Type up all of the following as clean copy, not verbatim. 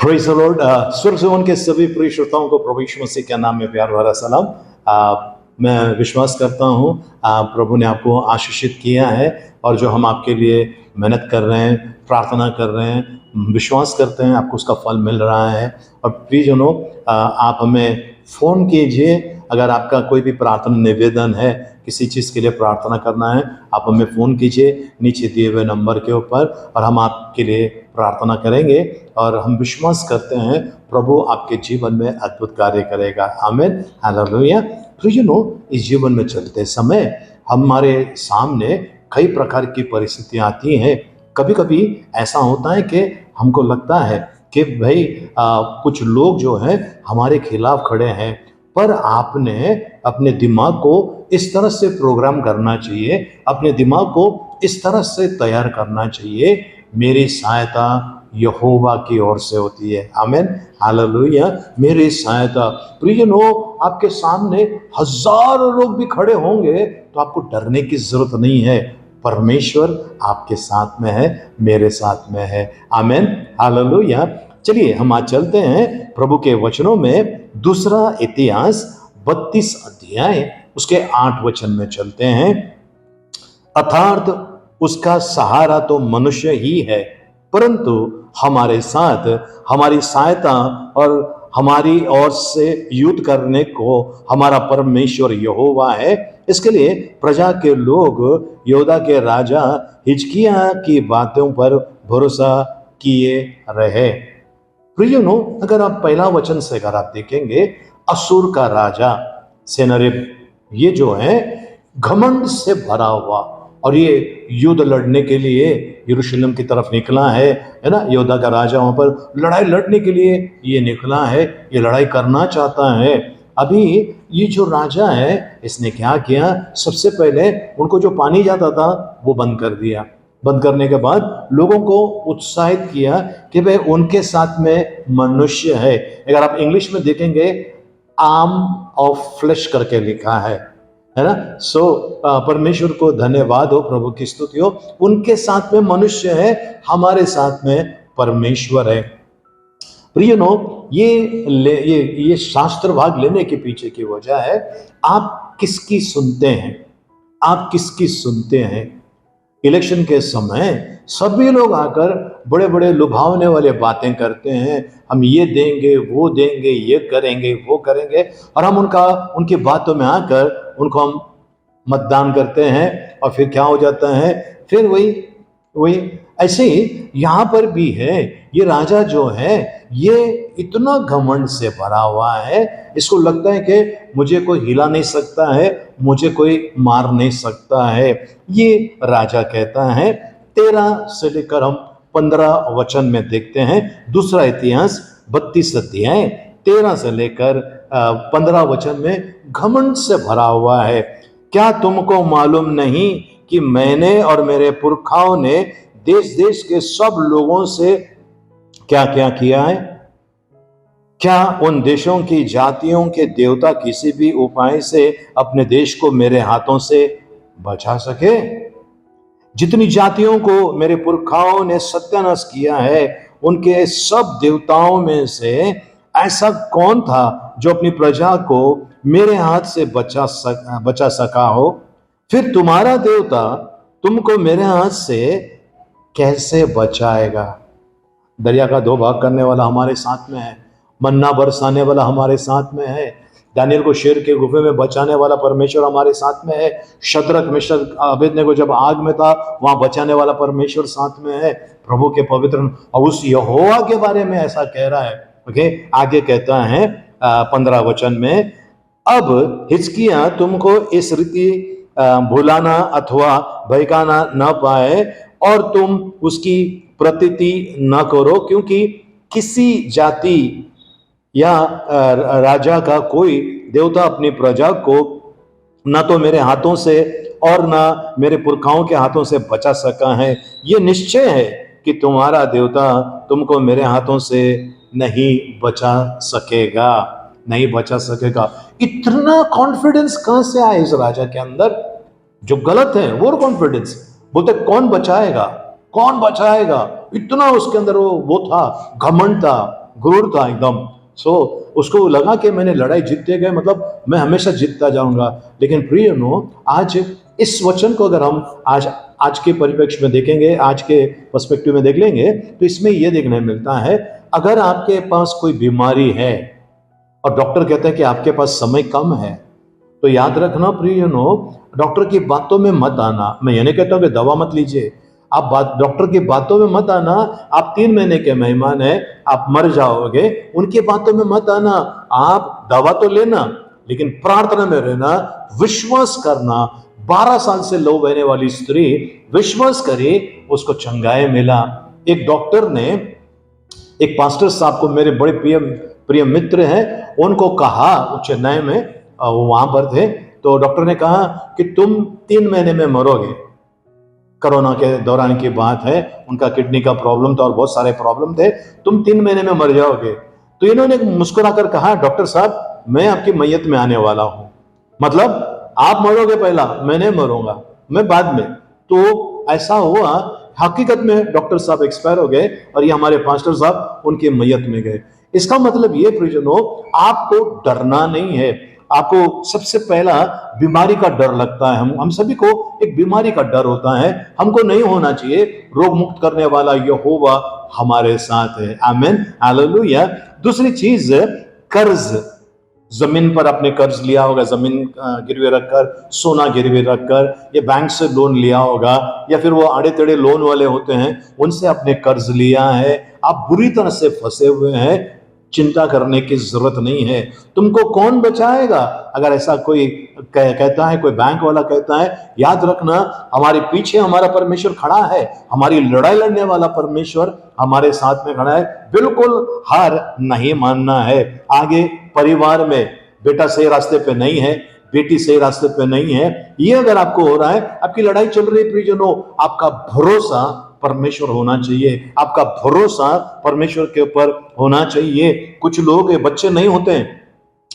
Praise the Lord. स्वर्ग से उनके सभी प्रिय श्रोताओं को प्रभु यीशु मसीह के नाम में प्यार भरा सलाम। मैं विश्वास करता हूँ प्रभु ने आपको आशीषित किया है, और जो हम आपके लिए मेहनत कर रहे हैं, प्रार्थना कर रहे हैं, विश्वास करते हैं आपको उसका फल मिल रहा है। और प्रियजनों, आप हमें फ़ोन कीजिए अगर आपका कोई भी प्रार्थना निवेदन है, किसी चीज़ के लिए प्रार्थना करना है, आप हमें फ़ोन कीजिए नीचे दिए हुए नंबर के ऊपर, और हम आपके लिए प्रार्थना करेंगे। और हम विश्वास करते हैं प्रभु आपके जीवन में अद्भुत कार्य करेगा। आमीन, हालेलुया। प्रियजनों, इस जीवन में चलते समय हमारे सामने कई प्रकार की परिस्थितियाँ आती हैं। कभी कभी ऐसा होता है कि हमको लगता है कि भाई कुछ लोग जो हैं हमारे खिलाफ खड़े हैं, पर आपने अपने दिमाग को इस तरह से प्रोग्राम करना चाहिए, अपने दिमाग को इस तरह से तैयार करना चाहिए, मेरी सहायता यहोवा की ओर से होती है। आमीन, हालेलुया। मेरी सहायता। प्रियजनों, आपके सामने हजारों लोग भी खड़े होंगे तो आपको डरने की जरूरत नहीं है। परमेश्वर आपके साथ में है, मेरे साथ में है। आमीन, हालेलुया। चलिए हम आज चलते हैं प्रभु के वचनों में। दूसरा इतिहास 32 अध्याय उसके 8 वचन में चलते हैं। अर्थात उसका सहारा तो मनुष्य ही है, परंतु हमारे साथ हमारी सहायता और हमारी ओर से युद्ध करने को हमारा परमेश्वर यहोवा है। इसके लिए प्रजा के लोग योदा के राजा हिजकिय्याह की बातों पर भरोसा किए रहे। प्रियजनों, अगर आप पहला वचन से अगर आप देखेंगे, असुर का राजा सेनारिब, ये जो है घमंड से भरा हुआ, और ये युद्ध लड़ने के लिए यरूशलेम की तरफ निकला है ना। योदा का राजा वहां पर लड़ाई लड़ने के लिए ये निकला है, ये लड़ाई करना चाहता है। अभी ये जो राजा है, इसने क्या किया, सबसे पहले उनको जो पानी जाता था वो बंद कर दिया। बंद करने के बाद लोगों को उत्साहित किया कि भाई उनके साथ में मनुष्य है। अगर आप इंग्लिश में देखेंगे, आर्म ऑफ फ्लेश करके लिखा है ना। परमेश्वर को धन्यवाद हो, प्रभु की स्तुति हो। उनके साथ में मनुष्य है, हमारे साथ में परमेश्वर है। प्रियनों, ये शास्त्र भाग लेने के पीछे की वजह है, आप किसकी सुनते हैं, आप किसकी सुनते हैं। इलेक्शन के समय सभी लोग आकर बड़े बड़े लुभावने वाले बातें करते हैं, हम ये देंगे, वो देंगे, ये करेंगे, वो करेंगे, और हम उनकी बातों में आकर उनको हम मतदान करते हैं। और फिर क्या हो जाता है, फिर वही ऐसे ही यहाँ पर भी है। ये राजा जो है ये इतना घमंड से भरा हुआ है, इसको लगता है कि मुझे कोई हिला नहीं सकता है, मुझे कोई मार नहीं सकता है। ये राजा कहता है। 13 से लेकर हम 15 वचन में देखते हैं। दूसरा इतिहास 32 अध्याय 13 से लेकर 15 वचन में घमंड से भरा हुआ है। क्या तुमको मालूम नहीं कि मैंने और मेरे पुरखाओं ने देश देश के सब लोगों से क्या क्या किया है? क्या उन देशों की जातियों के देवता किसी भी उपाय से अपने देश को मेरे हाथों से बचा सके? जितनी जातियों को मेरे पुरखाओं ने सत्यानाश किया है, उनके सब देवताओं में से ऐसा कौन था जो अपनी प्रजा को मेरे हाथ से बचा सका हो? फिर तुम्हारा देवता तुमको मेरे हाथ से कैसे बचाएगा? दरिया का 2 भाग करने वाला हमारे साथ में है, मन्ना बरसाने वाला हमारे साथ में है, दानियल को शेर के गुफे में बचाने वाला परमेश्वर हमारे साथ में है, शद्रक मेशक अबेदनगो जब आग में था वहां बचाने वाला परमेश्वर साथ में है, प्रभु के पवित्र। और उस यहोवा के बारे में ऐसा कह रहा है। ओके, आगे कहता है 15 वचन में, अब हिजकिय्याह तुमको इस रीति भुलाना अथवा बहकाना न पाए, और तुम उसकी प्रतीति न करो, क्योंकि किसी जाति या राजा का कोई देवता अपनी प्रजा को न तो मेरे हाथों से और न मेरे पुरखाओं के हाथों से बचा सका है। ये निश्चय है कि तुम्हारा देवता तुमको मेरे हाथों से नहीं बचा सकेगा, नहीं बचा सकेगा। इतना कॉन्फिडेंस कहां से आया इस राजा के अंदर? जो गलत है वो कॉन्फिडेंस, बोलते कौन बचाएगा, कौन बचाएगा, इतना उसके अंदर वो था, घमंड था। गुरूर था एकदम। सो उसको लगा कि मैंने लड़ाई जीतते गए, मतलब मैं हमेशा जीतता जाऊंगा। लेकिन प्रियनो, आज इस वचन को अगर हम आज आज के परिप्रेक्ष्य में देखेंगे, आज के पर्सपेक्टिव में देख लेंगे, तो इसमें यह देखने मिलता है, अगर आपके पास कोई बीमारी है और डॉक्टर कहता है कि आपके पास समय कम है, तो याद रखना प्रियनो, डॉक्टर की बातों में मत आना। मैं ये नहीं कहता हूं कि दवा मत लीजिए, आप बात डॉक्टर की बातों में मत आना। आप 3 महीने के मेहमान हैं, आप मर जाओगे, उनकी बातों में मत आना। आप दवा तो लेना, लेकिन प्रार्थना में रहना, विश्वास करना। 12 साल से लो बहने वाली स्त्री विश्वास करे, उसको चंगाई मिला। एक डॉक्टर ने एक पास्टर साहब को, मेरे बड़े प्रिय प्रिय मित्र हैं, उनको कहा, वो चेन्नई में वो वहां पर थे, तो डॉक्टर ने कहा कि तुम 3 महीने में मरोगे। कोरोना के दौरान की बात है, उनका किडनी का प्रॉब्लम था और बहुत सारे प्रॉब्लम थे, तुम 3 महीने में मर जाओगे। तो इन्होंने मुस्कुराकर कहा, डॉक्टर साहब मैं आपकी मैयत में आने वाला हूं, मतलब आप मरोगे पहला, मैं नहीं मरूंगा, मैं बाद में। तो ऐसा हुआ, हकीकत में डॉक्टर साहब एक्सपायर हो गए और ये हमारे पास्टर साहब उनकी मैयत में गए। इसका मतलब ये प्रियजनों, आपको डरना नहीं है। आपको सबसे पहला बीमारी का डर लगता है, हम सभी को एक बीमारी का डर होता है, हमको नहीं होना चाहिए। रोग मुक्त करने वाला यहोवा हमारे साथ है। आमीन, हालेलुया। दूसरी चीज, कर्ज। जमीन पर आपने कर्ज लिया होगा, जमीन गिरवी रखकर, सोना गिरवी रखकर, या बैंक से लोन लिया होगा, या फिर वो आड़े टेढ़े लोन वाले होते हैं, उनसे आपने कर्ज लिया है। आप बुरी तरह से फंसे हुए हैं, चिंता करने की जरूरत नहीं है। तुमको कौन बचाएगा? अगर ऐसा कोई कहता है, कोई बैंक वाला कहता है, याद रखना, हमारे पीछे हमारा परमेश्वर खड़ा है, हमारी लड़ाई लड़ने वाला परमेश्वर हमारे साथ में खड़ा है। बिल्कुल हार नहीं मानना है। आगे परिवार में बेटा सही रास्ते पे नहीं है, बेटी सही रास्ते पे नहीं है, ये अगर आपको हो रहा है, आपकी लड़ाई चल रही है प्रियजनों, आपका भरोसा परमेश्वर होना चाहिए, आपका भरोसा परमेश्वर के ऊपर होना चाहिए। कुछ लोग बच्चे नहीं होते हैं,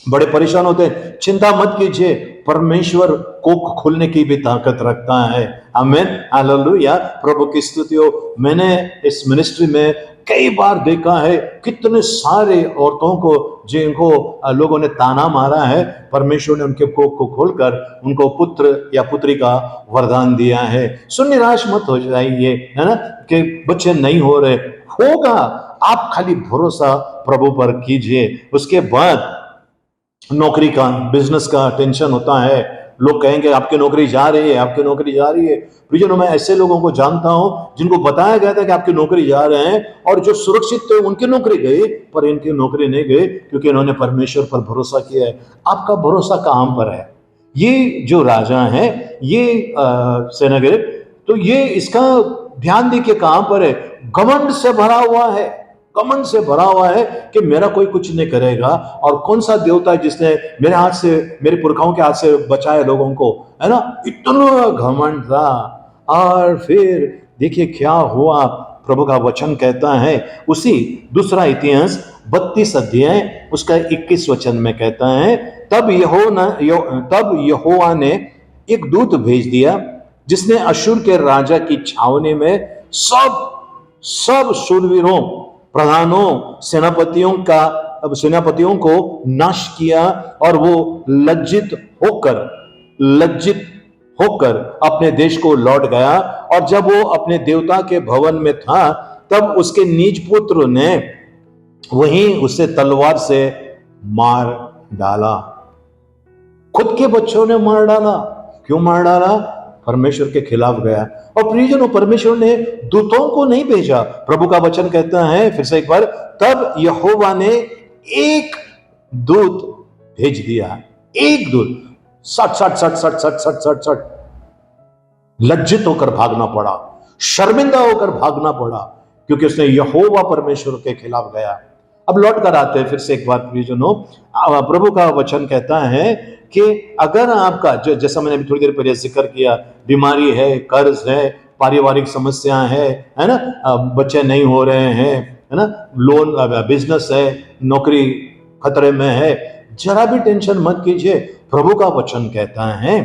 बड़े परेशान होते हैं, चिंता मत कीजिए, परमेश्वर कोख खोलने की भी ताकत रखता है। आमीन, हालेलुया, प्रभु की स्तुति हो। मैंने इस मिनिस्ट्री में कई बार देखा है, कितने सारे औरतों को जिनको लोगों ने ताना मारा है, परमेश्वर ने उनके कोख को खोलकर उनको पुत्र या पुत्री का वरदान दिया है। सो निराश मत हो जाइए, है ना, कि बच्चे नहीं हो रहे, होगा। आप खाली भरोसा प्रभु पर कीजिए। उसके बाद नौकरी का, बिजनेस का टेंशन होता है, लोग कहेंगे आपकी नौकरी जा रही है, आपकी नौकरी जा रही है। प्रियजनों, मैं ऐसे लोगों को जानता हूं जिनको बताया गया था कि आपकी नौकरी जा रहे हैं, और जो सुरक्षित थे उनकी नौकरी गई, पर इनकी नौकरी नहीं गई, क्योंकि इन्होंने परमेश्वर पर भरोसा किया है। आपका भरोसा कहां पर है? ये जो राजा है, ये सेनागिर, तो ये इसका ध्यान देखिए कहां पर है। घमंड से भरा हुआ है, कमन से भरा हुआ है कि मेरा कोई कुछ नहीं करेगा, और कौन सा देवता है जिसने मेरे हाथ से, मेरे पुरखाओं के हाथ से बचाए लोगों को, है ना, इतना घमंड था। और फिर देखिए क्या हुआ, प्रभु का वचन कहता है, उसी दूसरा इतिहास 32 अध्याय उसका 21 वचन में कहता है, तब यहोवा ने एक दूत भेज दिया, जिसने अशूर के राजा की छावनी में सब शूरवीरों, प्रधानों, सेनापतियों को नाश किया, और वो लज्जित होकर अपने देश को लौट गया। और जब वो अपने देवता के भवन में था, तब उसके निज पुत्र ने वहीं उसे तलवार से मार डाला। खुद के बच्चों ने मार डाला। क्यों मार डाला? परमेश्वर के खिलाफ गया। और प्रियजनों, परमेश्वर ने दूतों को नहीं भेजा। प्रभु का वचन कहता है फिर से एक बार, तब यहोवा ने एक दूत भेज दिया। एक दूत, सट लज्जित होकर भागना पड़ा, शर्मिंदा होकर भागना पड़ा, क्योंकि उसने यहोवा परमेश्वर के खिलाफ गया। अब लौट कर आते हैं फिर से एक बार प्रियजनों, प्रभु का वचन कहता है कि अगर आपका, जैसा मैंने अभी थोड़ी देर पहले जिक्र किया, बीमारी है, कर्ज है, पारिवारिक समस्या है ना, बच्चे नहीं हो रहे हैं, है ना, लोन, बिजनेस है, नौकरी खतरे में है, जरा भी टेंशन मत कीजिए। प्रभु का वचन कहता है,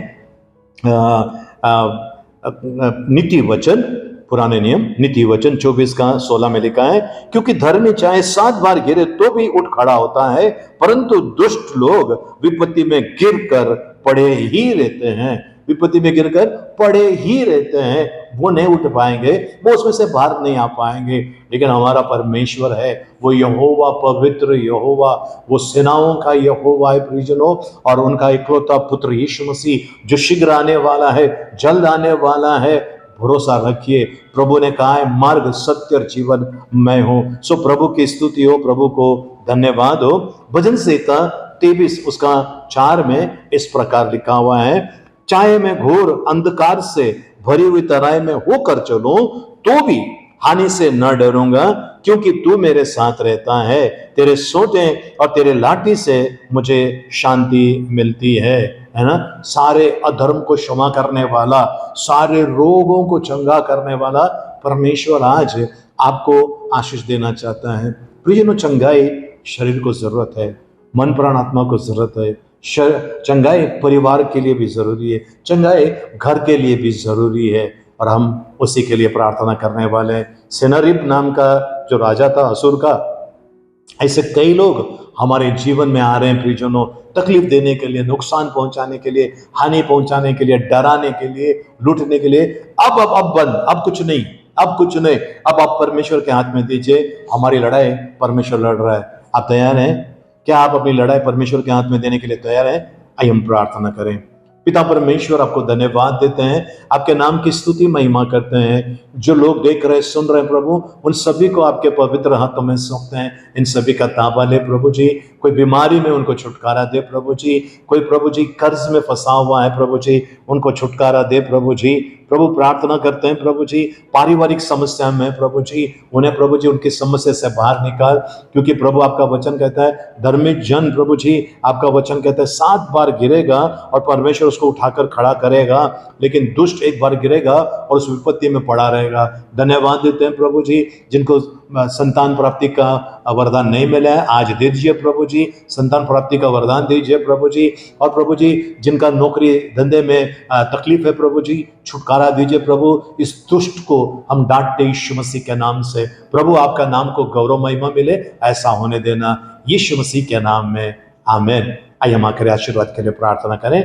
नीति वचन पुराने नियम नीति वचन 24:16 में लिखा है, क्योंकि धर्मी चाहे 7 बार गिरे तो भी उठ खड़ा होता है, परंतु दुष्ट लोग विपत्ति में गिरकर पड़े ही रहते हैं। विपत्ति में गिरकर पड़े ही रहते हैं, वो नहीं उठ पाएंगे, वो उसमें से बाहर नहीं आ पाएंगे। लेकिन हमारा परमेश्वर है, वो यहोवा, पवित्र यहोवा, वो सेनाओं का यहोवा है प्रियजनों, और उनका इकलौता पुत्र यीशु मसीह जो शीघ्र आने वाला है, जल्द आने वाला है। भरोसा रखिए, प्रभु ने कहा है, मार्ग, सत्य और जीवन मैं हूं। सो प्रभु की स्तुति हो, प्रभु को धन्यवाद हो। भजन संहिता 23 उसका 4 में इस प्रकार लिखा हुआ है, चाहे मैं घोर अंधकार से भरी हुई तराई में होकर चलूं तो भी हानि से न डरूंगा, क्योंकि तू मेरे साथ रहता है। तेरे सोते और तेरे लाठी से मुझे शांति मिलती है ना। सारे अधर्म को क्षमा करने वाला, सारे रोगों को चंगा करने वाला परमेश्वर आज आपको आशीष देना चाहता है। प्रियजनों, चंगाई शरीर को जरूरत है, मन प्राण आत्मा को जरूरत है। चंगाई परिवार के लिए भी जरूरी है, चंगाई घर के लिए भी जरूरी है, और हम उसी के लिए प्रार्थना करने वाले हैं। सेनारिब नाम का जो राजा था असुर का, ऐसे कई लोग हमारे जीवन में आ रहे हैं प्रियजनों, तकलीफ देने के लिए, नुकसान पहुंचाने के लिए, हानि पहुंचाने के लिए, डराने के लिए, लूटने के लिए। अब बंद, अब कुछ नहीं, अब कुछ नहीं, अब आप परमेश्वर के हाथ में दीजिए। हमारी लड़ाई परमेश्वर लड़ रहा है। आप तैयार हैं? क्या आप अपनी लड़ाई परमेश्वर के हाथ में देने के लिए तैयार हैं? आइए हम प्रार्थना करें। पिता परमेश्वर, आपको धन्यवाद देते हैं, आपके नाम की स्तुति महिमा करते हैं। जो लोग देख रहे, सुन रहे हैं प्रभु, उन सभी को आपके पवित्र हाथों में सौंपते हैं। इन सभी का ताबा ले प्रभु जी। कोई बीमारी में उनको छुटकारा दे प्रभु जी, कोई प्रभु जी कर्ज में फंसा हुआ है प्रभु जी, उनको छुटकारा दे प्रभु जी। प्रभु प्रार्थना करते हैं प्रभु जी, पारिवारिक समस्या में प्रभु जी, उन्हें प्रभु जी उनकी समस्या से बाहर निकाल, क्योंकि प्रभु आपका वचन कहता है, धर्मी जन प्रभु जी, आपका वचन कहता है 7 बार गिरेगा और परमेश्वर उसको उठाकर खड़ा करेगा, लेकिन दुष्ट एक बार गिरेगा और उस विपत्ति में पड़ा रहेगा। धन्यवाद देते हैं प्रभु जी, जिनको संतान प्राप्ति का वरदान नहीं मिला है, आज दे दीजिए प्रभु जी, संतान प्राप्ति का वरदान दीजिए प्रभु जी। और प्रभु जी, जिनका नौकरी धंधे में तकलीफ है प्रभु जी, छुटकारा दीजिए प्रभु। इस दुष्ट को हम डांटते यीशु मसीह के नाम से। प्रभु, आपका नाम को गौरव महिमा मिले, ऐसा होने देना यीशु मसीह के नाम में, आमीन। आइए हम आखिरी आशीर्वाद के लिए प्रार्थना करें।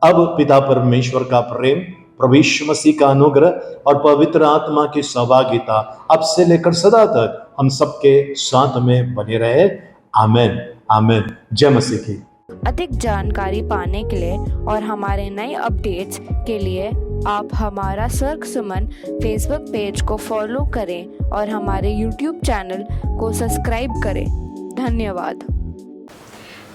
अब पिता परमेश्वर का प्रेम, प्रभु यीशु मसीह का अनुग्रह और पवित्र आत्मा की सहभागिता अब से लेकर सदा तक हम सबके साथ में बने रहे, आमीन, आमीन। जय मसीह की। अधिक जानकारी पाने के लिए और हमारे नए अपडेट्स के लिए आप हमारा स्वर्ग सुमन फेसबुक पेज को फॉलो करें और हमारे यूट्यूब चैनल को सब्सक्राइब करें। धन्यवाद।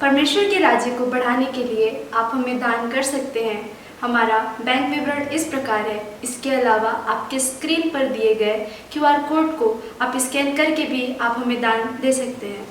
परमेश्वर के राज्य को बढ़ाने के लिए आप हमें दान कर सकते हैं। हमारा बैंक विवरण इस प्रकार है। इसके अलावा आपके स्क्रीन पर दिए गए QR कोड को आप स्कैन करके भी आप हमें दान दे सकते हैं।